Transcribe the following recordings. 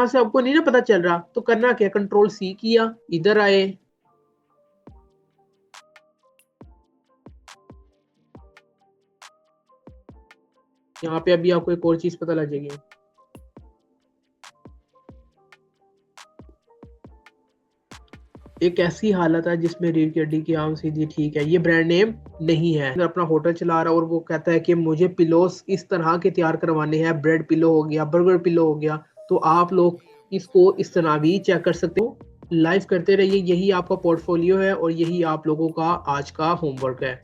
यहाँ से आपको नहीं ना पता चल रहा, तो करना क्या, कंट्रोल सी किया, इधर आए, यहाँ पे अभी आपको एक और चीज पता लग जाएगी। एक ऐसी हालत है जिसमें रीढ़ की हड्डी की आम सीधी ठीक है, ये ब्रांड नेम नहीं है। अगर अपना होटल चला रहा है और वो कहता है कि मुझे पिलोस इस तरह के तैयार करवाने हैं, ब्रेड पिलो हो गया, बर्गर पिलो हो गया, तो आप लोग इसको इस तरह भी चेक कर सकते हो। लाइव करते रहिए, यही आपका पोर्टफोलियो है और यही आप लोगों का आज का होमवर्क है।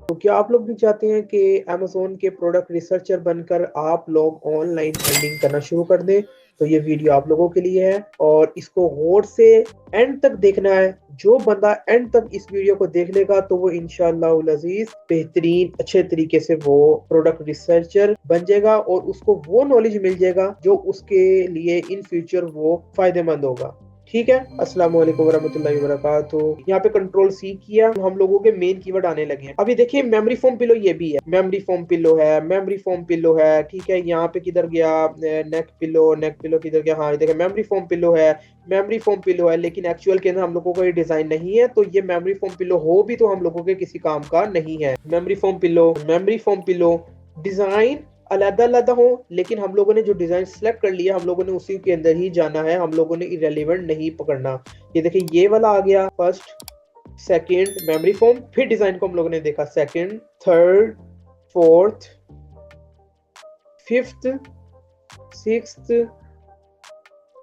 तो क्या आप लोग भी चाहते हैं कि Amazon के प्रोडक्ट रिसर्चर बनकर आप लोग ऑनलाइन अर्निंग करना शुरू कर दें? तो ये वीडियो आप लोगों के लिए है और इसको गौर से एंड तक देखना है। जो बंदा एंड तक इस वीडियो को देख लेगा तो वो इंशाअल्लाह अजीज बेहतरीन अच्छे तरीके से वो प्रोडक्ट रिसर्चर बन जाएगा और उसको वो नॉलेज मिल जाएगा जो उसके लिए इन फ्यूचर वो फायदेमंद होगा। ठीक है, अस्सलाम वालेकुम वरहमतुल्लाहि वबरकातुहू। यहाँ पे कंट्रोल सी किया, हम लोगों के मेन कीवर्ड आने लगे हैं। अभी देखिए मेमोरी फोम पिलो ये भी है, मेमोरी फोम पिलो है, मेमोरी फोम पिलो है। ठीक है, यहाँ पे किधर गया नेक पिलो, नेक पिलो किधर गया, हाँ देखिए मेमोरी फोम पिलो है, मेमोरी फोम पिलो है, लेकिन एक्चुअल के अंदर हम लोगों को ये डिजाइन नहीं है, तो ये मेमोरी फोम पिलो हो भी तो हम लोगों के किसी काम का नहीं है। मेमोरी फोम पिलो डिजाइन अलग-अलग हो, लेकिन हम लोगों ने जो डिजाइन सेलेक्ट कर लिया हम लोगों ने उसी के अंदर ही जाना है, हम लोगों ने इरेलीवेंट नहीं पकड़ना। ये देखिए ये वाला आ गया फर्स्ट, सेकंड मेमोरी फोम, फिर डिजाइन को हम लोगों ने देखा second, third, fourth, fifth, sixth,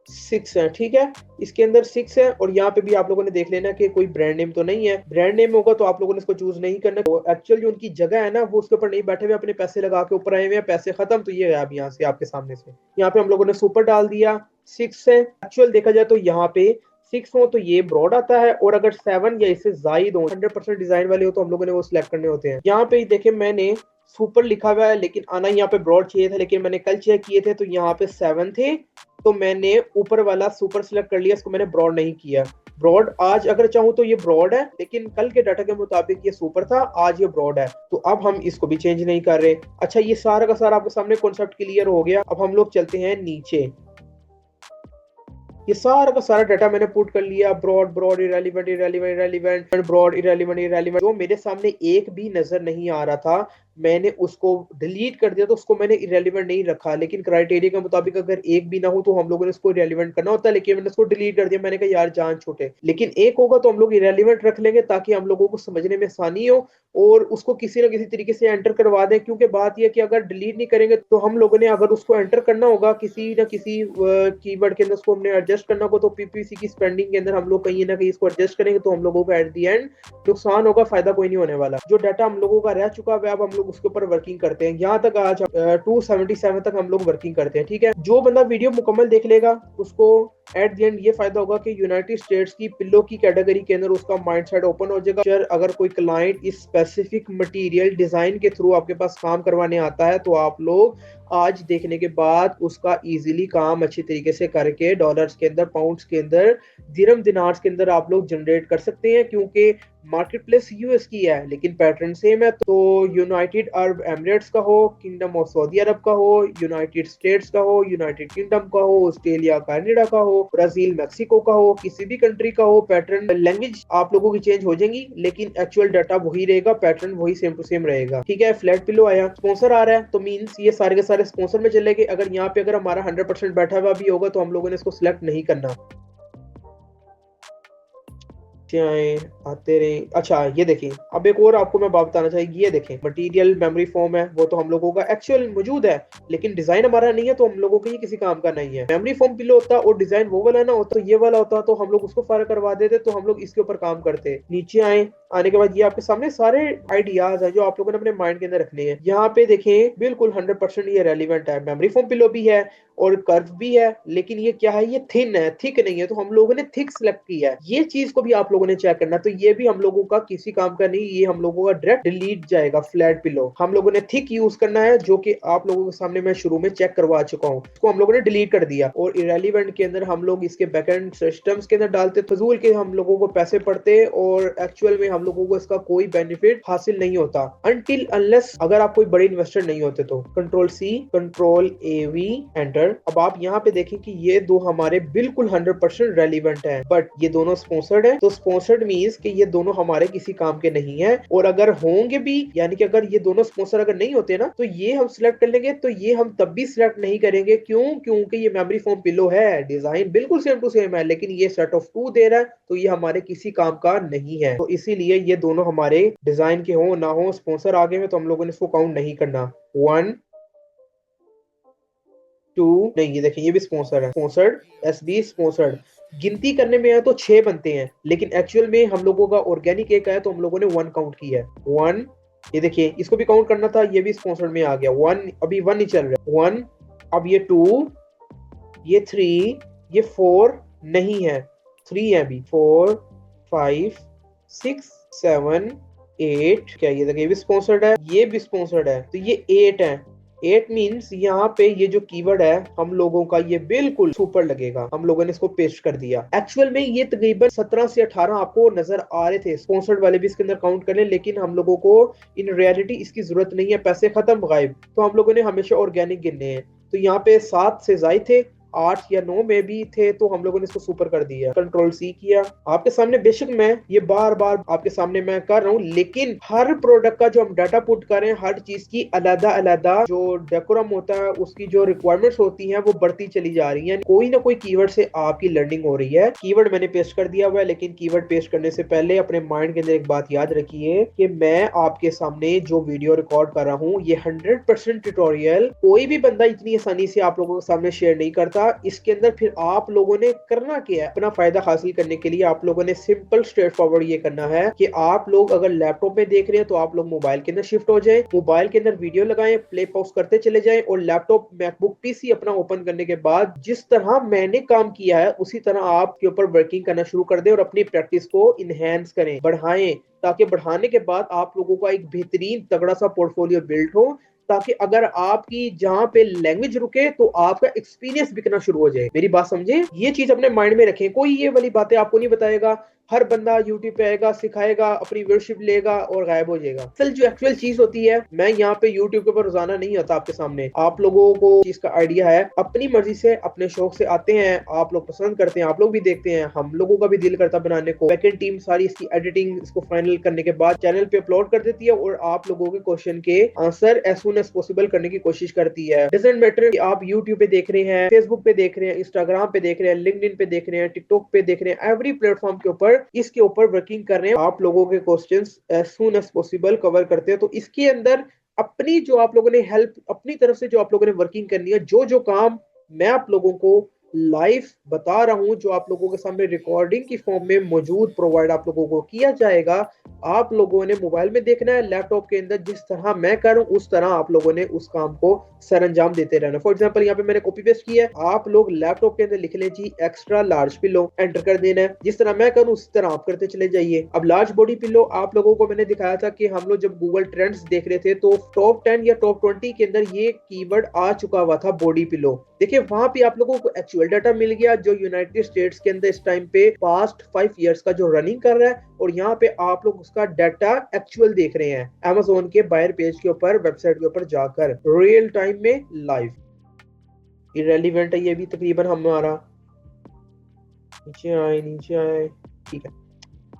six है। ठीक है, इसके अंदर सिक्स है और यहाँ पे भी आप लोगों ने देख लेना कि कोई ब्रांड नेम तो नहीं है। ब्रांड नेम होगा तो आप लोगों ने इसको चूज नहीं करना। तो एक्चुअल जो उनकी जगह है ना वो उसके ऊपर नहीं बैठे हुए, अपने पैसे लगा के ऊपर आए हुए हैं, पैसे खत्म, तो ये है अब यहाँ से आपके सामने से। यहाँ पे हम लोगों ने सुपर डाल दिया, सिक्स है। एक्चुअल देखा जाए तो यहाँ पे सिक्स हो तो ये ब्रॉड आता है, और अगर सेवन या इससे जायद हो 100% डिजाइन वाले हो तो हम लोगों ने वो सिलेक्ट करने होते हैं। यहाँ पे देखे मैंने सुपर लिखा हुआ है, लेकिन आना यहाँ पे ब्रॉड चाहिए था, लेकिन मैंने कल चेक किए थे तो यहाँ पे 7 थे, तो मैंने ऊपर वाला सुपर सिलेक्ट कर लिया, इसको मैंने ब्रॉड नहीं किया। ब्रॉड आज अगर चाहूँ तो ये ब्रॉड है, लेकिन कल के डाटा के मुताबिक ये सुपर था, आज ये ब्रॉड है, तो अब हम इसको भी चेंज नहीं कर रहे। अच्छा, ये सारा का सारा आपके सामने कॉन्सेप्ट क्लियर हो गया। अब हम लोग चलते हैं नीचे। ये सारा का सारा डाटा मैंने पुट कर लिया, broad broad irrelevant irrelevant irrelevant broad irrelevant irrelevant. जो मेरे सामने एक भी नजर नहीं आ रहा था मैंने उसको डिलीट कर दिया, तो उसको मैंने इरेलीवेंट नहीं रखा, लेकिन क्राइटेरिया के मुताबिक अगर एक भी ना हो तो हम लोगों ने उसको इरेलीवेंट करना होता है, लेकिन मैंने उसको डिलीट कर दिया। मैंने कहा यार जान छूटे, लेकिन एक होगा तो हम लोग इरेलीवेंट रख लेंगे ताकि हम लोगों को समझने में आसानी हो और उसको किसी ना किसी तरीके से एंटर करवा दें। क्योंकि बात यह कि अगर डिलीट नहीं करेंगे तो हम लोगों ने अगर उसको एंटर करना होगा किसी ना किसी कीवर्ड के अंदर, उसको हमने एडजस्ट करना होगा, तो पीपीसी की स्पेंडिंग के अंदर हम लोग कहीं ना कहीं इसको एडजस्ट करेंगे तो हम लोगों को एट दी एंड नुकसान होगा, फायदा कोई नहीं होने वाला। जो डाटा हम लोगों का रह चुका है अब हम लोग उसके ऊपर वर्किंग करते हैं। यहाँ तक आज 277 तक हम लोग वर्किंग करते हैं। ठीक है, जो बंदा वीडियो मुकम्मल देख लेगा उसको एट द एंड ये फायदा होगा कि यूनाइटेड स्टेट्स की पिल्लो की कैटेगरी के अंदर उसका माइंडसेट ओपन हो जाएगा। अगर कोई क्लाइंट इस स्पेसिफिक मटेरियल डिजाइन के थ्रू आपके पास काम करवाने आता है तो आप लोग आज देखने के बाद उसका इजीली काम अच्छी तरीके से करके डॉलर्स के अंदर, पाउंड्स के अंदर, दिरहम दिनार्स के अंदर आप लोग जनरेट कर सकते हैं। क्योंकि मार्केट प्लेस यूएस की है लेकिन पैटर्न सेम है। तो यूनाइटेड अरब एमिरेट्स का हो, किंगडम ऑफ सऊदी अरब का हो, यूनाइटेड स्टेट्स का हो, यूनाइटेड किंगडम का हो, ऑस्ट्रेलिया कनाडा का हो, ब्राजील मैक्सिको का हो, किसी भी कंट्री का हो, पैटर्न लैंग्वेज आप लोगों की चेंज हो जाएंगी लेकिन एक्चुअल डाटा वही रहेगा, पैटर्न वही सेम टू सेम रहेगा। ठीक है, फ्लैट पिलो आया, स्पॉन्सर आ रहा है, तो मींस ये सारे के सारे स्पॉन्सर में चलेंगे। अगर यहाँ पे अगर हमारा 100% बैठा हुआ भी होगा तो हम लोगों ने इसको सिलेक्ट नहीं करना, आते रहे। अच्छा ये देखिए, अब एक और आपको मैं बात बताना चाहिए, ये देखें मटेरियल मेमोरी फॉर्म है, वो तो हम लोगों का एक्चुअल मौजूद है लेकिन डिजाइन हमारा नहीं है, तो हम लोगों के ये किसी काम का नहीं है। मेमोरी फॉर्म पिलो होता और डिजाइन वो वाला ना होता, तो ये वाला होता तो हम लोग उसको फायर करवा देते, तो हम लोग इसके ऊपर काम करते। नीचे आए, आने के बाद ये आपके सामने सारे आइडियाज है जो आप लोगों ने अपने माइंड के अंदर रखने हैं। यहाँ पे देखें बिल्कुल 100% ये रेलिवेंट है, मेमोरी फॉर्म पिलो भी है और कर्व भी है, लेकिन ये क्या है, ये थिन है, थिक नहीं है, तो हम लोगों ने थिक सिलेक्ट किया है। ये चीज को भी आप लोगों ने चेक करना, तो ये भी हम लोगों का किसी काम का नहीं, ये हम लोगों का डायरेक्ट डिलीट जाएगा। फ्लैट पिलो हम लोगों ने थिक यूज करना है, जो कि आप लोगों के सामने मैं शुरू में चेक करवा चुका हूँ, इसको हम लोगों ने डिलीट कर दिया। और इरेलीवेंट के अंदर हम लोग इसके बैकएंड सिस्टम्स के अंदर डालते, फजूल के हम लोगों को पैसे पड़ते और एक्चुअल में हम लोगों को इसका कोई बेनिफिट हासिल नहीं होता अनटिल अनलेस अगर आप कोई बड़े इन्वेस्टर नहीं होते। तो control C, control A V, enter. Sponsored. अब आप यहाँ पे देखें कि ये दो हमारे बिल्कुल 100% रेलिवेंट है, बट ये दोनों स्पॉन्सर्ड है। तो स्पॉन्सर्ड मींस कि ये दोनों हमारे किसी काम के नहीं है, और अगर होंगे भी, यानी कि अगर ये दोनों स्पॉन्सर अगर नहीं होते ना, तो ये हम सिलेक्ट कर लेंगे, तो ये हम तब भी सिलेक्ट नहीं करेंगे। क्यों? क्योंकि ये मेमोरी फोम पिलो है, डिजाइन बिल्कुल सेम टू सेम है, लेकिन ये सेट ऑफ 2 दे रहा है, तो ये हमारे किसी काम का नहीं है। तो इसीलिए ये दोनों हमारे डिजाइन के हो ना हो, स्पॉन्सर आगे में, तो हम लोगों ने इसको काउंट नहीं करना। 1 2 नहीं, ये देखिए ये भी स्पॉन्सर है, स्पॉन्सर्ड एसबी स्पॉन्सर्ड। गिनती करने में है तो 6 बनते हैं, लेकिन एक्चुअल में हम लोगों का ऑर्गेनिक एक है, तो हम लोगों ने 1 काउंट किया है। 1, ये देखिए इसको भी काउंट करना था, ये भी स्पॉन्सर्ड में आ गया। 1, अभी 1 ही चल रहा है। 1, अब ये 2, ये 3, ये 4 नहीं है, 3 है अभी। 4 5 6 7 8, क्या ये देखिए ये भी स्पॉन्सर्ड है, ये भी स्पॉन्सर्ड है, तो ये 8 है। 8 मींस यहाँ पे ये जो कीवर्ड है हम लोगों का, ये बिल्कुल सुपर लगेगा। हम लोगों ने इसको पेस्ट कर दिया। एक्चुअल में ये तकरीबन 17 से 18 आपको नजर आ रहे थे, स्पॉन्सर्ड वाले भी इसके अंदर काउंट कर लें, लेकिन हम लोगों को इन रियलिटी इसकी जरूरत नहीं है, पैसे खत्म गायब, तो हम लोगों ने हमेशा ऑर्गेनिक गिनने हैं। तो यहाँ पे 7 से ज्यादा थे, 8 या 9 में भी थे, तो हम लोगों ने इसको सुपर कर दिया। कंट्रोल सी किया। आपके सामने बेशक मैं ये बार बार आपके सामने मैं कर रहा हूँ, लेकिन हर प्रोडक्ट का जो हम डाटा पुट करें, हर चीज की अलग अलग जो डेकोरम होता है, उसकी जो रिक्वायरमेंट्स होती हैं वो बढ़ती चली जा रही हैं। कोई ना कोई कीवर्ड से आपकी लर्निंग हो रही है। कीवर्ड मैंने पेस्ट कर दिया हुआ है, लेकिन कीवर्ड पेस्ट करने से पहले अपने माइंड के अंदर एक बात याद रखिए कि मैं आपके सामने जो वीडियो रिकॉर्ड कर रहा हूँ, ये 100% ट्यूटोरियल कोई भी बंदा इतनी आसानी से आप लोगों के सामने शेयर नहीं करता। इसके अंदर फिर आप लोगों ने करना क्या है, अपना फायदा हासिल करने के लिए आप लोगों ने सिंपल स्ट्रेट फॉरवर्ड ये करना है कि आप लोग अगर लैपटॉप में देख रहे हैं तो आप लोग मोबाइल के अंदर शिफ्ट हो जाएं, मोबाइल के अंदर वीडियो लगाएं, प्ले पॉज करते चले जाएं, और लैपटॉप मैकबुक पीसी अपना ओपन करने के बाद जिस तरह मैंने काम किया है उसी तरह आपके ऊपर वर्किंग करना शुरू कर दें, और अपनी प्रैक्टिस को इनहेंस करें, बढ़ाएं, ताकि बढ़ाने के बाद आप लोगों का एक बेहतरीन तगड़ा सा पोर्टफोलियो बिल्ड हो, ताकि अगर आपकी जहां पे लैंग्वेज रुके तो आपका एक्सपीरियंस बिकना शुरू हो जाए। मेरी बात समझे, ये चीज अपने माइंड में रखें। कोई ये वाली बातें आपको नहीं बताएगा। हर बंदा यूट्यूब पे आएगा, सिखाएगा, अपनी व्यूअरशिप लेगा और गायब हो जाएगा। असल जो एक्चुअल चीज होती है, मैं यहाँ पे यूट्यूब के ऊपर रोजाना नहीं आता आपके सामने, आप लोगों को इसका आइडिया है, अपनी मर्जी से अपने शौक से आते हैं, आप लोग पसंद करते हैं, आप लोग भी देखते हैं, हम लोगों का भी दिल करता बनाने को। बैकएंड टीम सारी इसकी एडिटिंग, इसको फाइनल करने के बाद चैनल पे अपलोड कर देती है, और आप लोगों के क्वेश्चन के answer as soon as possible करने की कोशिश करती है। डजंट मैटर कि आप यूट्यूब पे देख रहे हैं, फेसबुक पे देख रहे हैं, इंस्टाग्राम पे देख रहे हैं, लिंक्डइन पे देख रहे हैं, टिकटॉक पे देख रहे हैं, एवरी प्लेटफॉर्म के ऊपर इसके ऊपर वर्किंग कर रहे हैं। आप लोगों के questions as soon as possible cover करते हैं। तो इसके अंदर अपनी जो आप लोगों ने हेल्प, अपनी तरफ से जो आप लोगों ने वर्किंग करनी है, जो जो काम मैं आप लोगों को लाइव बता रहा हूं, जो आप लोगों के सामने रिकॉर्डिंग की फॉर्म में मौजूद प्रोवाइड आप लोगों को किया जाएगा, आप लोगों ने मोबाइल में देखना है, लैपटॉप के अंदर जिस तरह मैं कर रहा हूं उस तरह आप लोगों ने उस काम को सरअंजाम देते रहना। फॉर एग्जांपल यहाँ पे मैंने कॉपी पेस्ट किया है, आप लोग लैपटॉप के अंदर लिख लें जी एक्स्ट्रा लार्ज पिलो, एंटर कर देना है। जिस तरह मैं करूं उस तरह आप करते चले जाइए। अब लार्ज बॉडी पिलो आप लोगों को मैंने दिखाया था कि हम लोग जब गूगल ट्रेंड्स देख रहे थे तो टॉप 10 या टॉप 20 के अंदर ये कीवर्ड आ चुका हुआ था, बॉडी पिलो। देखिए वहां पे आप लोगों को एक्चुअल डाटा मिल गया जो यूनाइटेड स्टेट्स के अंदर इस टाइम पे पास्ट 5 इयर्स का जो रनिंग कर रहा है, और यहाँ पे आप लोग उसका डाटा एक्चुअल देख रहे हैं Amazon के बायर पेज के ऊपर, वेबसाइट के ऊपर जाकर रियल टाइम में लाइव। इरेलीवेंट है ये भी तकरीबन हमारा। नीचे आए, ठीक है,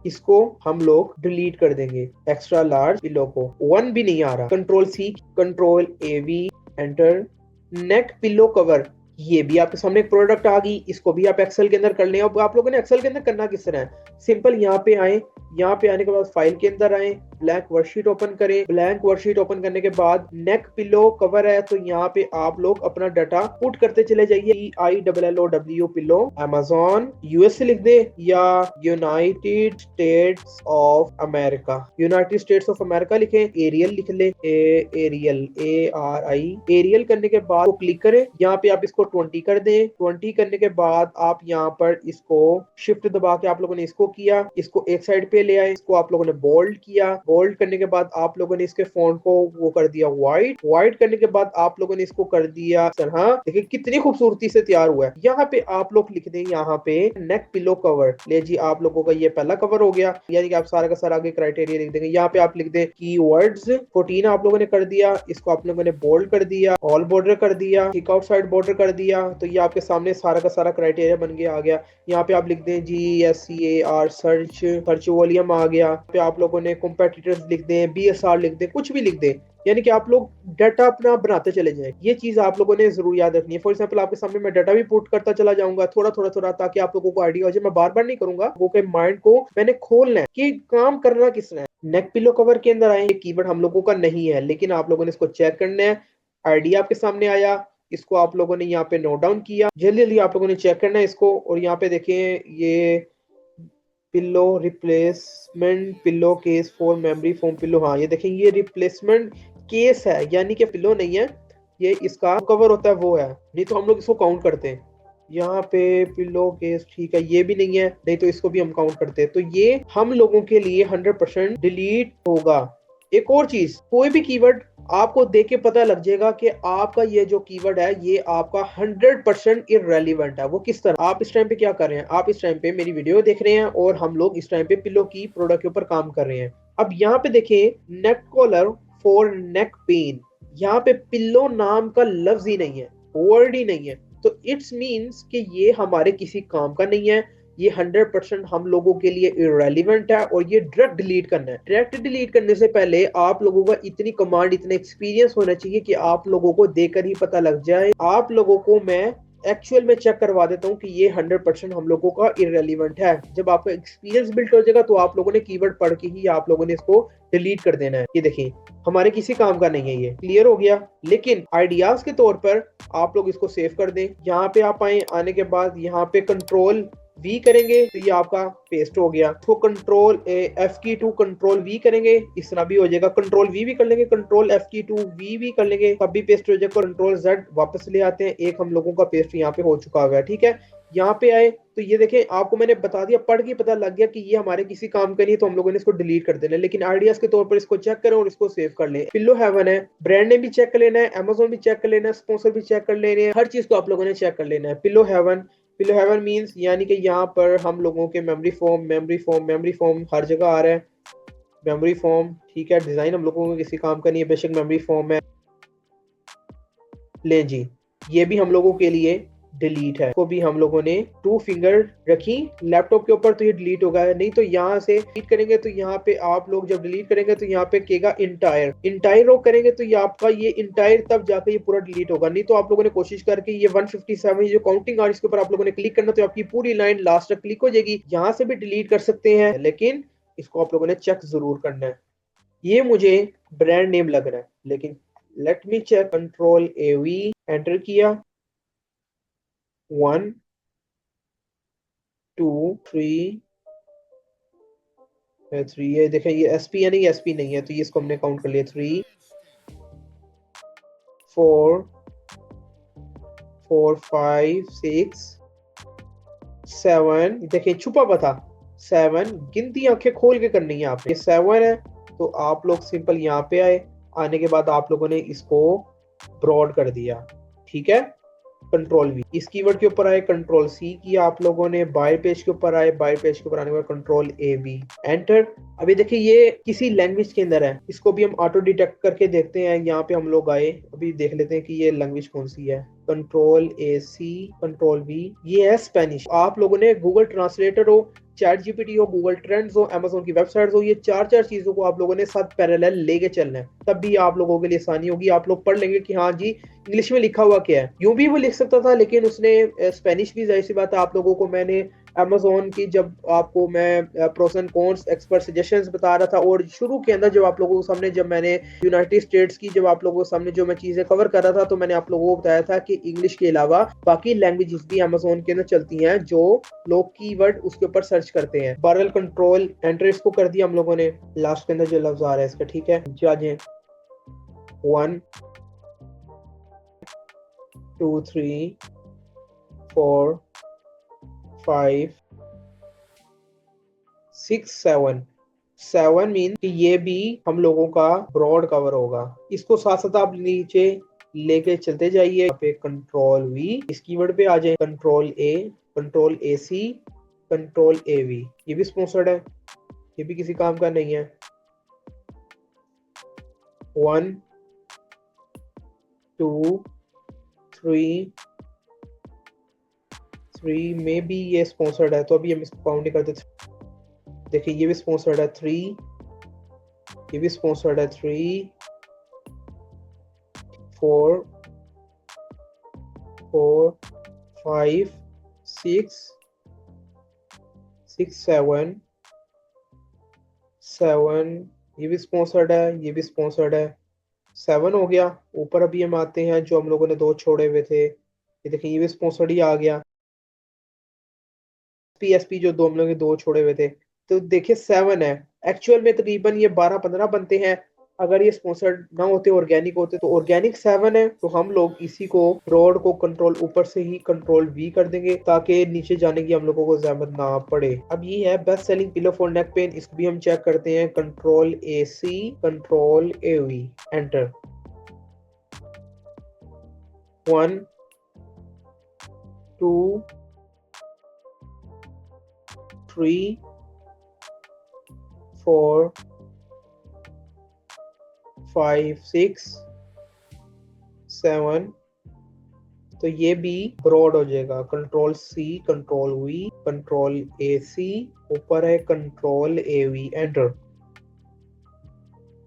इसको हम लोग डिलीट कर देंगे, एक्स्ट्रा लार्ज पिलो को। 1 भी नहीं आ रहा। Control C, control AV, enter. Neck pillow cover, ये भी आपके सामने एक प्रोडक्ट आ गई, इसको भी आप एक्सेल के अंदर कर लें। अब आप लोगों ने एक्सेल के अंदर करना किस तरह है, सिंपल यहाँ पे आए, यहाँ पे आने के बाद फाइल के अंदर आए, ब्लैंक वर्कशीट ओपन करें। ब्लैंक वर्कशीट ओपन करने के बाद नेक पिलो कवर है, तो यहाँ पे आप लोग अपना डाटा पुट करते चले जाइए। ILLOW पिलो, Amazon USA लिख दे या United states of America, United states of America लिखें। एरियल लिख ले, एरियल ARI, एरियल करने के बाद क्लिक करें। यहाँ पे आप इसको 20 कर दें। 20 करने के बाद आप यहाँ पर इसको शिफ्ट दबा के आप लोगों ने इसको किया, इसको एक साइड पे ले आए, इसको आप लोगों ने बोल्ड किया। बोल्ड करने के बाद आप लोगों ने इसके फॉन्ट को वो कर दिया व्हाइट। व्हाइट करने के बाद आप लोगों ने इसको कर दिया तरह। देखिए कितनी खूबसूरती से तैयार हुआ है। यहाँ पे आप लोग लिख दें, यहाँ पे नेक पिलो कवर ले जी, आप लोगों का ये पहला कवर हो गया। यानी कि आप सारा का सारा आगे क्राइटेरिया लिख देंगे। यहाँ पे आप लिख दें कीवर्ड्स 14 आप लोगों ने कर दिया, इसको आप लोगों ने बोल्ड कर दिया, ऑल बॉर्डर कर दिया, टिक आउट साइड बॉर्डर कर दिया तो ये आपके सामने सारा का सारा क्राइटेरिया बन के आ गया। यहाँ पे आप लिख दें GSCAR सर्च वॉल्यूम आ गया। पे आप लोगों ने कॉम्पिटिटर्स लिख दें, BSR लिख दें, कुछ भी लिख दें, यानी कि आप लोग डाटा अपना बनाते चले जाएं। ये चीज आप लोगों ने जरूर याद रखनी है। फॉर एग्जांपल आपके सामने मैं डाटा भी पुट करता चला जाऊंगा थोड़ा थोड़ा थोड़ा, ताकि आप लोगों को आइडिया हो जाए। मैं बार बार नहीं करूंगा, लोगों के माइंड को मैंने खोलना है कि काम करना किसने है। नेक पिलो कवर के अंदर आए, ये कीवर्ड हम लोगों का नहीं है, लेकिन आप लोगों ने इसको चेक करना है। आइडिया आपके सामने आया, इसको आप लोगों ने यहाँ पे नोट डाउन किया। जल्दी जल्दी आप लोगों ने चेक करना है इसको। और यहाँ पे देखें, ये pillow replacement pillow case for memory foam pillow, हाँ ये देखें ये रिप्लेसमेंट केस है, यानी कि पिल्लो नहीं है, ये इसका कवर होता है वो है, नहीं तो हम लोग इसको काउंट करते हैं। यहाँ पे पिल्लो केस ठीक है, ये भी नहीं है, नहीं तो इसको भी हम काउंट करते हैं। तो ये हम लोगों के लिए 100% डिलीट होगा। एक और चीज, कोई भी कीवर्ड आपको देख के पता लग जाएगा कि आपका ये जो कीवर्ड है ये आपका 100% इररेलेवेंट है। वो किस तरह, आप इस टाइम पे क्या कर रहे हैं, आप इस टाइम पे मेरी वीडियो देख रहे हैं और हम लोग इस टाइम पे पिलो की प्रोडक्ट के ऊपर काम कर रहे हैं। अब यहाँ पे देखें, नेक कॉलर फॉर नेक पेन, यहाँ पे पिल्लो नाम का लफ्ज ही नहीं है, वर्ड ही नहीं है, तो इट्स मीन्स कि ये हमारे किसी काम का नहीं है। ये 100% हम लोगों के लिए इररेलेवेंट है और ये डायरेक्ट डिलीट करना है। डायरेक्ट डिलीट करने से पहले आप लोगों का इतनी कमांड, इतना एक्सपीरियंस होना चाहिए कि आप लोगों को देखकर ही पता लग जाए। आप लोगों को मैं एक्चुअल में चेक करवा देता हूँ कि ये 100% हम लोगों का इररेलेवेंट है। जब आपका एक्सपीरियंस बिल्ड हो जाएगा तो आप लोगों ने कीवर्ड पढ़ के ही आप लोगों ने इसको डिलीट कर देना है। ये देखिए हमारे किसी काम का नहीं है, ये क्लियर हो गया। लेकिन आइडियाज के तौर पर आप लोग इसको सेव कर दें। यहाँ पे आप आए, आने के बाद यहाँ पे कंट्रोल V करेंगे तो ये आपका पेस्ट हो गया। तो कंट्रोल F की 2 कंट्रोल V करेंगे, इस तरह भी हो जाएगा। कंट्रोल V भी कर लेंगे, कंट्रोल F की 2 V भी कर लेंगे, तब भी पेस्ट हो जाएगा। कंट्रोल Z वापस ले आते हैं, एक हम लोगों का पेस्ट यहाँ पे हो चुका हुआ है। ठीक है, यहाँ पे आए तो ये देखें, आपको मैंने बता दिया, पढ़ के पता लग गया कि ये हमारे किसी काम का नहीं है, तो हम लोगों ने इसको डिलीट कर देना है। लेकिन आइडियाज के तौर पर इसको चेक करें और इसको सेव कर लें। पिल्लो हेवन है, ब्रांड नेम भी चेक कर लेना है, अमेजोन भी चेक कर लेना है, स्पॉन्सर भी चेक कर लेने हैं, हर चीज को आप लोगों ने चेक कर लेना है। Pillow heaven, pillow heaven means यानी कि यहाँ पर हम लोगों के मेमोरी फॉर्म हर जगह आ रहा है। मेमोरी फॉर्म ठीक है, डिजाइन हम लोगों को किसी काम का नहीं है, बेशक मेमोरी फॉर्म है। ले जी, ये भी हम लोगों के लिए डिलीट है। को भी हम लोगों ने 2 फिंगर रखी लैपटॉप के ऊपर तो ये डिलीट होगा, नहीं तो यहाँ से डिलीट करेंगे तो यहाँ पे आप लोग जब डिलीट करेंगे तो यहाँ पे कहेगा इंटायर रोक करेंगे तो ये आपका ये इंटायर तब जाकर ये पूरा डिलीट होगा। नहीं तो आप लोगों ने कोशिश करके ये 157 जो काउंटिंग आ इसके ऊपर आप लोगों ने क्लिक करना तो आपकी पूरी लाइन लास्ट तक क्लिक हो जाएगी। यहाँ से भी डिलीट कर सकते हैं, लेकिन इसको आप लोगों ने चेक जरूर करना है। ये मुझे ब्रांड नेम लग रहा है, लेकिन let me check. Control AV enter किया, 1 2 3 3, ये देखें ये SP है, नहीं SP नहीं है, तो ये इसको हमने काउंट कर लिया। 3 4 4 5 6 7, देखें छुपा हुआ था 7, गिनती आंखें खोल के करनी है आपने। 7 है तो आप लोग सिंपल यहाँ पे आए, आने के बाद आप लोगों ने इसको ब्रॉड कर दिया। ठीक है, कंट्रोल V, इस कीवर्ड के ऊपर आए, कंट्रोल C किया आप लोगों ने, बाय पेज के ऊपर आए, बाय पेज के ऊपर आने के बाद कंट्रोल AV एंटर। अभी देखिए ये किसी लैंग्वेज के अंदर है, इसको भी हम ऑटो डिटेक्ट करके देखते हैं। यहाँ पे हम लोग आए, अभी देख लेते हैं कि ये लैंग्वेज कौन सी है। कंट्रोल AC कंट्रोल V, ये है स्पेनिश। आप लोगों ने गूगल ट्रांसलेटर हो, चैट GPT हो, गूगल ट्रेंड्स हो, अमेजोन की वेबसाइट्स हो, ये चार चीजों को आप लोगों ने साथ पैरेलल लेके चलना है, तब भी आप लोगों के लिए आसानी होगी। आप लोग पढ़ लेंगे कि हाँ जी इंग्लिश में लिखा हुआ क्या है। यूं भी वो लिख सकता था, लेकिन उसने स्पेनिश भी, जाहिर सी बात है आप लोगों को मैंने अमेजोन की जब आपको मैं pros and cons expert suggestions बता रहा था, और शुरू के अंदर जब आप लोगों के सामने, जब मैंने यूनाइटेड स्टेट्स की जब आप लोगों के सामने जो मैं चीजें कवर कर रहा था, तो मैंने आप लोगों को बताया था कि इंग्लिश के अलावा बाकी लैंग्वेजेस भी अमेजोन के अंदर चलती हैं जो लोग कीवर्ड उसके ऊपर सर्च करते हैं। बरल कंट्रोल एंटर इसको कर दिया हम लोगों ने, लास्ट के अंदर जो लफ्ज आ रहा है इसका। ठीक है, जाजे 1 2 3 4 5 6 7 मीन कि ये भी हम लोगों का ब्रॉड कवर होगा। इसको साथ साथ आप नीचे लेके चलते जाइए। यहाँ पे कंट्रोल V, इस कीवर्ड पे आ जाए, control A, control AC, control AV, ये भी स्पॉन्सर्ड है, ये भी किसी काम का नहीं है। 1 2 3 3 में भी ये स्पॉन्सर्ड है, तो अभी हम इसको काउंट नहीं करते। देखिए ये भी स्पॉन्सर्ड है 3, ये भी स्पॉन्सर्ड है 3, 4, 4, 5, 6, 6, 7, 7, ये भी स्पॉन्सर्ड है, ये भी स्पॉन्सर्ड है। 7 हो गया। ऊपर अभी हम आते हैं जो हम लोगों ने 2 छोड़े हुए थे, ये देखिए ये भी स्पॉन्सर्ड ही आ गया। पीएसपी जो 2 हम लोग 2 छोड़े हुए थे, तो देखिए 7 है। एक्चुअल में तकरीबन ये 12-15 बनते हैं अगर ये स्पॉन्सर्ड ना होते, ऑर्गेनिक होते। तो ऑर्गेनिक 7 है, तो हम लोग इसी को ब्रॉड को कंट्रोल ऊपर से ही कंट्रोल वी कर देंगे ताकि नीचे जाने की हम लोगों को जहमत ना पड़े। अब ये है best selling pillow for neck pain, इसको भी हम चेक करते हैं। Control A C, control A V, enter. 1, 2, 3, 4, 5, 6, 7, तो ये भी ब्रॉड हो जाएगा। Control C, control V, control A C, ऊपर है कंट्रोल ए वी, एंटर।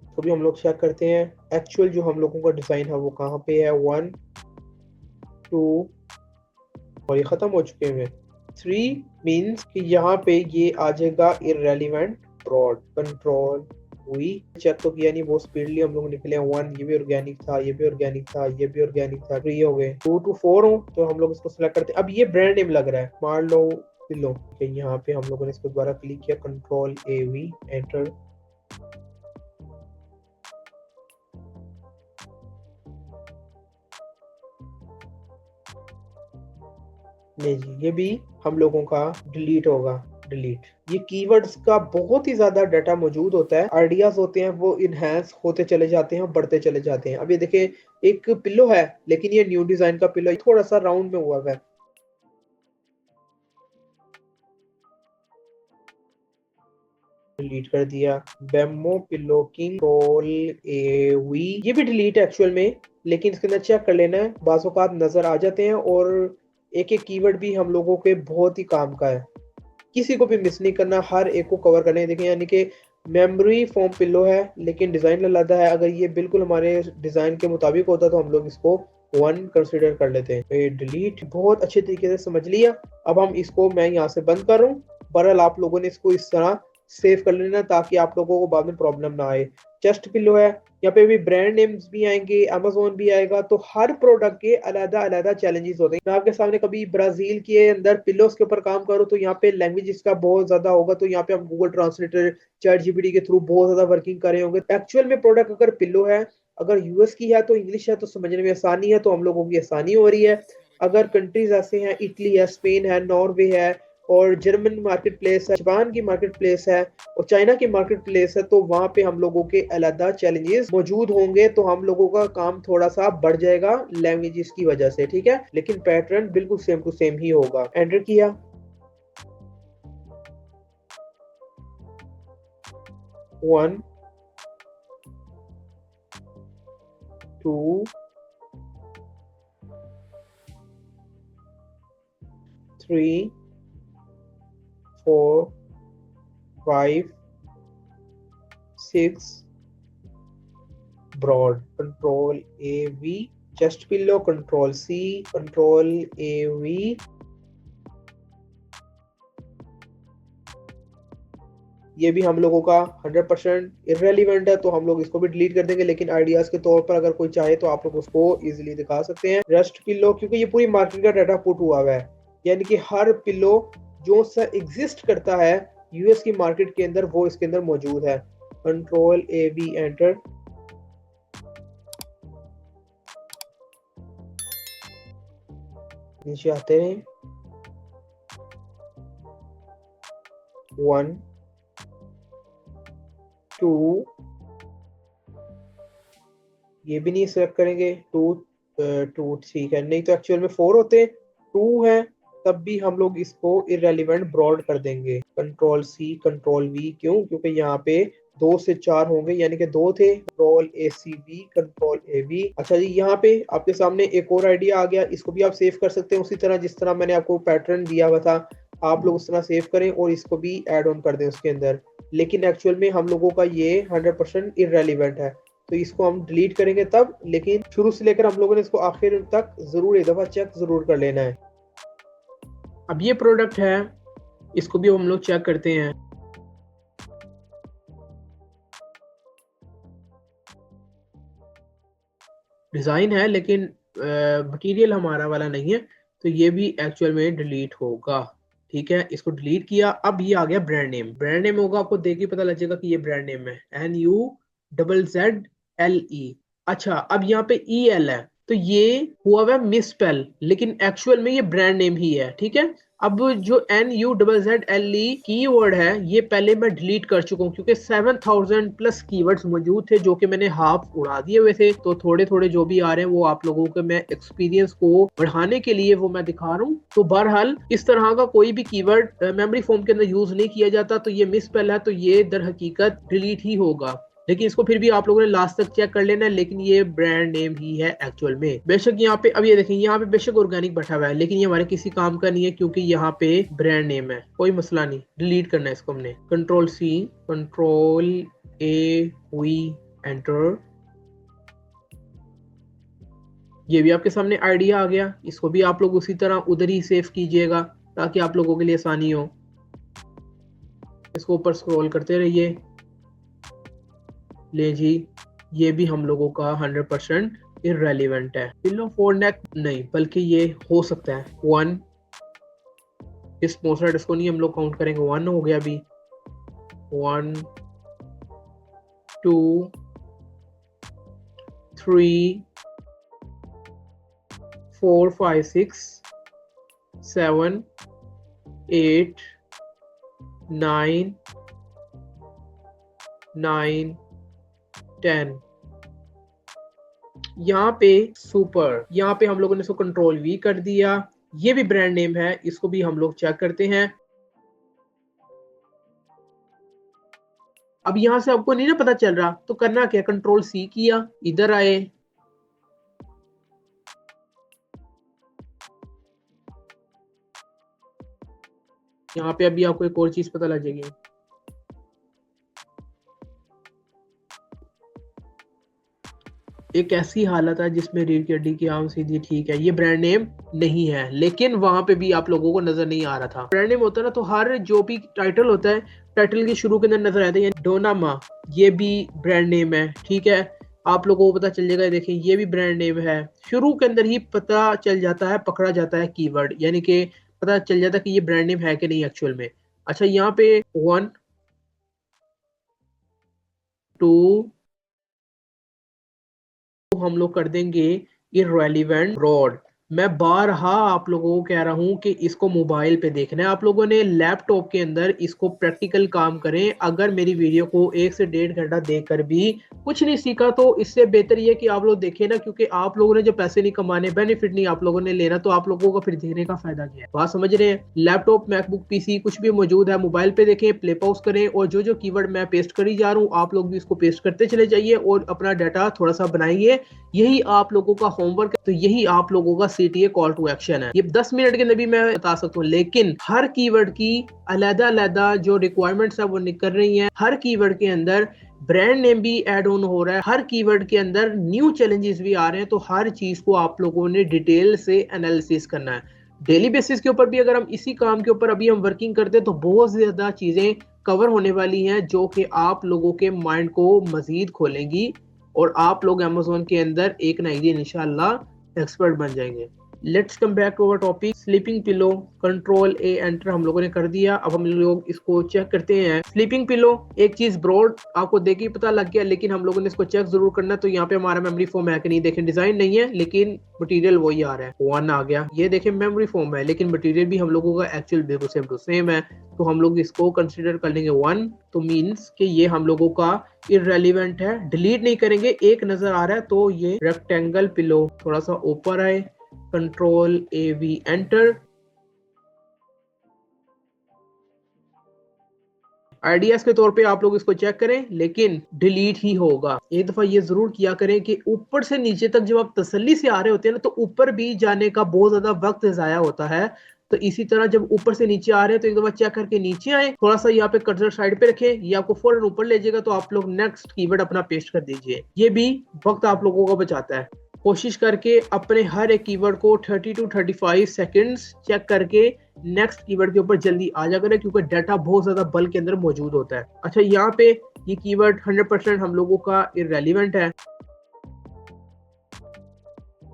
तो भी हम लोग चेक करते हैं एक्चुअल जो हम लोगों का डिजाइन है वो कहाँ पे है। 1, 2, और ये खत्म हो चुके हैं। 3 मीन्स कि यहाँ पे ये आ जाएगा irrelevant broad. Control V, check तो किया नहीं, बहुत स्पीडली हम लोग निकले। 1 ये भी ऑर्गेनिक था, ये भी ऑर्गेनिक था, ये भी ऑर्गेनिक था। 3 हो गए। 2 to 4 हो तो हम लोग इसको सिलेक्ट करते हैं। अब ये ब्रांड नेम लग रहा है, मान लो पिलो, यहाँ पे हम लोगों ने इसको दोबारा क्लिक किया, कंट्रोल ए वी, एंटर। नहीं जी, ये भी हम लोगों का डिलीट होगा। डिलीट, ये कीवर्ड्स का बहुत ही ज्यादा डाटा मौजूद होता है, आइडियाज होते हैं, वो इनहेंस होते चले जाते हैं, बढ़ते चले जाते हैं। अब ये देखिए एक पिल्लो है, लेकिन ये न्यू डिजाइन का पिल्लो थोड़ा सा राउंड में हुआ है। डिलीट कर दिया। बेमो pillow king, control A V, ये भी डिलीट है एक्चुअल में, लेकिन इसके अंदर चेक कर लेना है, बाज़ औक़ात नजर आ जाते हैं। और एक एक कीवर्ड भी हम लोगों के बहुत ही काम का है, किसी को भी मिस नहीं करना, हर एक को कवर करना है। देखिए यानी कि मेमोरी फोम पिल्लो है लेकिन डिजाइन अलग है। अगर ये बिल्कुल हमारे डिजाइन के मुताबिक होता तो हम लोग इसको 1 कंसिडर कर लेते हैं। डिलीट, बहुत अच्छे तरीके से समझ लिया। अब हम इसको, मैं यहाँ से बंद कर रहा हूँ। बहरहाल आप लोगों ने इसको इस तरह सेव कर लेना ताकि आप लोगों को बाद में प्रॉब्लम ना आए। चेस्ट पिल्लो है, यहाँ पे भी ब्रांड नेम्स भी आएंगे, अमेजोन भी आएगा, तो हर प्रोडक्ट के अलग अलग चैलेंजेस होते हैं। मैं आपके सामने कभी ब्राजील के अंदर पिल्लोस के ऊपर काम करूँ तो यहाँ पे लैंग्वेज इसका बहुत ज्यादा होगा, तो यहाँ पे हम गूगल ट्रांसलेटर, चैट जीपीटी के थ्रू बहुत ज्यादा वर्किंग कर रहे होंगे। एक्चुअल में प्रोडक्ट अगर पिल्लो है, अगर यूएस की है तो इंग्लिश है, तो समझने में आसानी है, तो हम लोगों की आसानी हो रही है। अगर कंट्रीज ऐसे हैं, इटली है, स्पेन है, नॉर्वे है, और जर्मन मार्केट प्लेस है, जापान की मार्केट प्लेस है, और चाइना की मार्केट प्लेस है, तो वहां पे हम लोगों के अलग चैलेंजेस मौजूद होंगे, तो हम लोगों का काम थोड़ा सा बढ़ जाएगा लैंग्वेजेस की वजह से, ठीक है। लेकिन पैटर्न बिल्कुल सेम टू सेम ही होगा। एंटर किया। 1, 2, 3, 4, 5, 6, broad, control AV, chest pillow, control C, control AV, ये भी हम लोगों का 100% इररेलेवेंट है, तो हम लोग इसको भी डिलीट कर देंगे। लेकिन आइडियाज के तौर पर अगर कोई चाहे तो आप लोग उसको इजीली दिखा सकते हैं। रेस्ट पिल्लो, क्योंकि ये पूरी मार्केट का डाटा पुट हुआ है, यानी कि हर पिल्लो जो सा एग्जिस्ट करता है यूएस की मार्केट के अंदर, वो इसके अंदर मौजूद है। Control A B, enter. नीचे आते हैं। 1, 2, ये भी नहीं सेलेक्ट करेंगे। 2, 2 ठीक है, नहीं तो एक्चुअल में 4 होते, 2 है, तब भी हम लोग इसको इररेलेवेंट ब्रॉड कर देंगे। कंट्रोल सी, कंट्रोल वी, क्यों? क्योंकि यहाँ पे 2 से 4 होंगे, यानी कि 2 थे। Control A C V, control A V. अच्छा जी, यहाँ पे आपके सामने एक और आइडिया आ गया, इसको भी आप सेव कर सकते हैं उसी तरह जिस तरह मैंने आपको पैटर्न दिया हुआ था। आप लोग उस तरह सेव करें और इसको भी ऐड ऑन कर दें उसके अंदर। लेकिन एक्चुअल में हम लोगों का ये 100% इररेलेवेंट है, तो इसको हम डिलीट करेंगे तब। लेकिन शुरू से लेकर हम लोगों ने इसको आखिर तक जरूर एक दफा चेक जरूर कर लेना है। अब ये प्रोडक्ट है, इसको भी हम लोग चेक करते हैं। डिजाइन है लेकिन मटेरियल हमारा वाला नहीं है, तो ये भी एक्चुअल में डिलीट होगा। ठीक है, इसको डिलीट किया। अब ये आ गया ब्रांड नेम। ब्रांड नेम होगा, आपको देख के पता लग जाएगा कि ये ब्रांड नेम है, NUZZLE। अच्छा, अब यहाँ पे EL है, तो ये हुआ हुआ मिसस्पेल, लेकिन एक्चुअल में ये ब्रांड नेम ही है। ठीक है, अब जो NUZZLE कीवर्ड है, ये पहले मैं डिलीट कर चुका हूँ क्योंकि 7000 प्लस कीवर्ड्स मौजूद थे जो कि मैंने हाफ उड़ा दिए हुए थे। तो थोड़े थोड़े जो भी आ रहे हैं वो आप लोगों के मैं एक्सपीरियंस को बढ़ाने के लिए वो मैं दिखा रहा हूँ। तो बहरहाल इस तरह का कोई भी कीवर्ड मेमोरी फोम के अंदर यूज नहीं किया जाता, तो ये मिसस्पेल है, तो ये दर हकीकत डिलीट ही होगा। लेकिन इसको फिर भी आप लोगों ने लास्ट तक चेक कर लेना है, लेकिन ये ब्रांड नेम ही है एक्चुअल में। बेशक यहाँ पे अब ये देखें, यहाँ पे बेशक ऑर्गेनिक बैठा हुआ है, लेकिन ये हमारे किसी काम का नहीं है क्योंकि यहाँ पे ब्रांड नेम है। कोई मसला नहीं, डिलीट करना है इसको हमने। Control C, control A, V enter. ये भी आपके सामने आइडिया आ गया, इसको भी आप लोग उसी तरह उधर ही सेव कीजिएगा ताकि आप लोगों के लिए आसानी हो। इसको ऊपर स्क्रॉल करते रहिए। ले जी, ये भी हम लोगों का 100% इररेलेवेंट है। पिलो फोर नेक नहीं, बल्कि ये हो सकता है 1। इस मोसराइड इसको नहीं हम लोग काउंट करेंगे, 1 हो गया अभी। 1 2 3 4 5 6 7 8 9 9 10। यहाँ पे सुपर, यहाँ पे हम लोगों ने इसको कंट्रोल V कर दिया। ये भी ब्रांड नेम है, इसको भी हम लोग चेक करते हैं। अब यहाँ से आपको नहीं ना पता चल रहा, तो करना क्या, कंट्रोल C किया, इधर आए। यहाँ पे अभी आपको एक और चीज पता लग जाएगी। एक ऐसी हालत है जिसमें रीढ़ की हड्डी की आम सीधी ठीक है, ये ब्रांड नेम नहीं है, लेकिन वहां पे भी आप लोगों को नजर नहीं आ रहा था। ब्रांड नेम होता है ना, तो हर जो भी टाइटल होता है, टाइटल के शुरू के अंदर नजर आता है। डोनामा, ये भी ब्रांड नेम है। ठीक है, आप लोगों को पता चल जाएगा। देखें, ये भी ब्रांड नेम है। शुरू के अंदर ही पता चल जाता है, पकड़ा जाता है कीवर्ड, यानी कि पता चल जाता है कि ये ब्रांड नेम है कि नहीं एक्चुअल में। अच्छा, यहाँ पे 1 2 हम लोग कर देंगे इररेलेवेंट रॉड। मैं बारहा आप लोगों को कह रहा हूं कि इसको मोबाइल पे देखना है। आप लोगों ने लैपटॉप के अंदर इसको प्रैक्टिकल काम करें। अगर मेरी वीडियो को 1 से 1.5 घंटा देखकर भी कुछ नहीं सीखा, तो इससे बेहतर ये कि आप लोग देखें ना, क्योंकि आप लोगों ने जो पैसे नहीं कमाने, बेनिफिट नहीं आप लोगों ने लेना, तो आप लोगों का फिर देखने का फायदा क्या है। बात समझ रहे हैं? लैपटॉप, मैकबुक, पीसी कुछ भी मौजूद है, मोबाइल पे देखें, प्ले पॉज करें, और जो जो कीवर्ड मैं पेस्ट करी जा रहा हूँ आप लोग भी इसको पेस्ट करते चले जाइए और अपना डाटा थोड़ा सा बनाइए। यही आप लोगों का होमवर्क, तो यही आप लोगों का CTA कॉल टू एक्शन है। ये 10 मिनट के अंदर भी मैं बता सकता हूँ, लेकिन हर कीवर्ड की अलग-अलग जो रिक्वायरमेंट्स है वो निकल रही हैं। हर कीवर्ड के अंदर ब्रांड नेम भी ऐड ऑन हो रहा है, हर कीवर्ड के अंदर न्यू चैलेंजेस भी आ रहे हैं। तो हर चीज को आप लोगों ने डिटेल से एनालिसिस करना है। डेली बेसिस के ऊपर भी अगर हम इसी काम के ऊपर अभी हम वर्किंग करते हैं, तो बहुत ज्यादा चीजें कवर होने वाली हैं जो कि आप लोगों के माइंड को मजीद खोलेंगी, और आप लोग अमेज़न के अंदर एक ना एक दिन इंशाल्लाह एक्सपर्ट बन जाएंगे। Let's come back to our topic, sleeping pillow. Control A enter हम लोगों ने कर दिया। अब हम लोग इसको चेक करते हैं। स्लीपिंग पिलो, एक चीज ब्रॉड आपको देख के पता लग गया, लेकिन हम लोगों ने इसको चेक जरूर करना। तो यहाँ पे हमारा मेमोरी फोम है कि नहीं, देखें डिजाइन नहीं है लेकिन मटेरियल वही आ रहा है। 1 आ गया। ये देखें मेमोरी फोम है लेकिन मटेरियल भी हम लोगों का एक्चुअल बिल्कुल सेम टू सेम है, तो हम लोग इसको कंसिडर कर लेंगे 1। तो मीन्स कि ये हम लोगों का इररेलेवेंट है, डिलीट नहीं करेंगे। एक नजर आ रहा है, तो ये रेक्टेंगल पिलो थोड़ा सा ऊपर आए, कंट्रोल AV एंटर। आइडियाज के तौर पे आप लोग इसको चेक करें, लेकिन डिलीट ही होगा। एक दफा ये जरूर किया करें कि ऊपर से नीचे तक जब आप तसल्ली से आ रहे होते हैं ना, तो ऊपर भी जाने का बहुत ज्यादा वक्त जाया होता है। तो इसी तरह जब ऊपर से नीचे आ रहे हैं तो एक दफा चेक करके नीचे आए, थोड़ा सा यहाँ पे कर्सर साइड पे रखें, ये आपको फौरन ऊपर ले जाएगा, तो आप लोग नेक्स्ट कीवर्ड अपना पेस्ट कर दीजिए। ये भी वक्त आप लोगों का बचाता है। कोशिश करके अपने हर एक कीवर्ड को 30 to 35 सेकंड्स चेक करके नेक्स्ट कीवर्ड के ऊपर जल्दी आ जा करें, क्योंकि डाटा बहुत ज्यादा बल्क के अंदर मौजूद होता है। अच्छा, यहाँ पे ये कीवर्ड 100% हम लोगों का इररेलेवेंट है,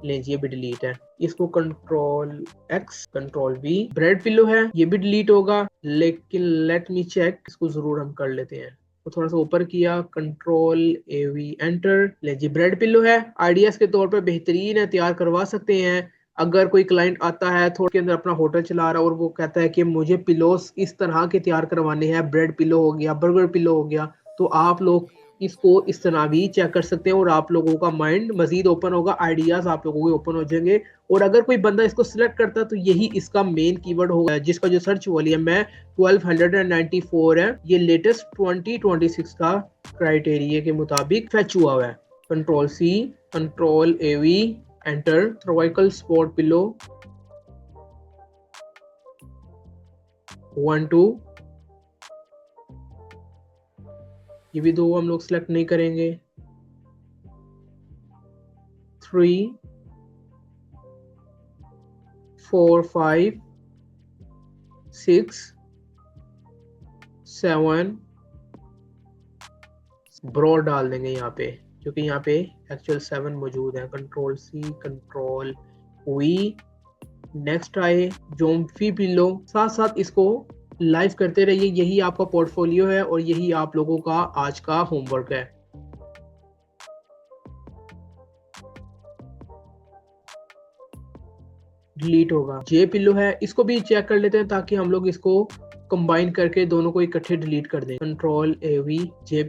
ये भी डिलीट है। इसको control x control we. Bread pillow है, ये भी डिलीट होगा, लेकिन लेट मी चेक, इसको जरूर हम कर लेते हैं। तो थोड़ा सा ऊपर किया, कंट्रोल ए वी एंटर, ले जी ब्रेड पिलो है। आइडियाज के तौर पे बेहतरीन है, तैयार करवा सकते हैं। अगर कोई क्लाइंट आता है थोड़े के अंदर अपना होटल चला रहा है और वो कहता है कि मुझे पिलोस इस तरह के तैयार करवाने हैं, ब्रेड पिलो हो गया, बर्गर पिलो हो गया, तो आप लोग इसको इस तरह भी चेक कर सकते हैं और आप लोगों का माइंड मजीद ओपन होगा, आइडियाज आप लोगों के ओपन हो जाएंगे। और अगर कोई बंदा इसको सिलेक्ट करता है तो यही इसका मेन कीवर्ड होगा, जिसका जो सर्च वॉल्यूम है 1294 है। ये लेटेस्ट 2026 का क्राइटेरिया के मुताबिक फैच हुआ है। Control C, control A V enter. Cervical spot pillow 1 2, ये भी 2 हम लोग सिलेक्ट नहीं करेंगे। 3 4 5 6 7 ब्रॉड डाल देंगे यहाँ पे, क्योंकि यहाँ पे एक्चुअल 7 मौजूद है। Control C, control V, next आए जोम्फी पिलो। साथ साथ इसको लाइव करते रहिए, यही आपका पोर्टफोलियो है और यही आप लोगों का आज का होमवर्क है। डिलीट होगा। जे पिलो है, इसको भी चेक कर लेते हैं ताकि हम लोग इसको कंबाइन करके दोनों को इकट्ठे डिलीट कर दें। Control A we J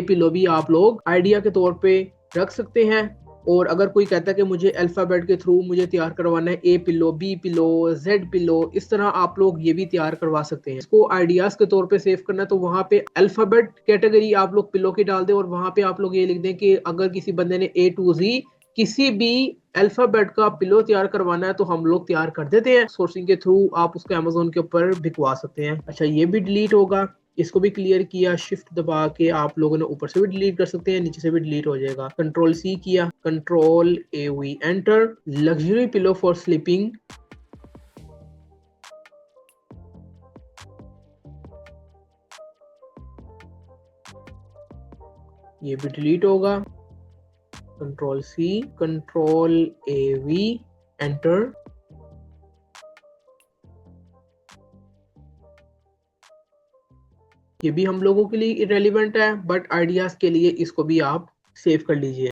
pillow भी आप लोग आइडिया के तौर पे रख सकते हैं। और अगर कोई कहता है कि मुझे अल्फाबेट के थ्रू मुझे तैयार करवाना है, A pillow, B pillow, Z pillow, इस तरह आप लोग ये भी तैयार करवा सकते हैं। इसको आइडियाज के तौर पे सेव करना है तो वहां पे अल्फाबेट कैटेगरी आप लोग पिलो की डाल दें और वहां पे आप लोग ये लिख दें कि अगर किसी बंदे ने ए टू जी किसी भी अल्फाबेट का पिलो तैयार करवाना है तो हम लोग तैयार कर देते हैं। सोर्सिंग के थ्रू आप उसको अमेज़न के ऊपर बिकवा सकते हैं। अच्छा, ये भी डिलीट होगा। इसको भी क्लियर किया, शिफ्ट दबा के आप लोगों ने ऊपर से भी डिलीट कर सकते हैं, नीचे से भी डिलीट हो जाएगा। कंट्रोल सी किया, control A V enter. Luxury pillow for sleeping, ये भी डिलीट होगा। Control C, control A V enter. ये भी हम लोगों के लिए इरेलीवेंट है, बट आइडियाज के लिए इसको भी आप सेव कर लीजिए।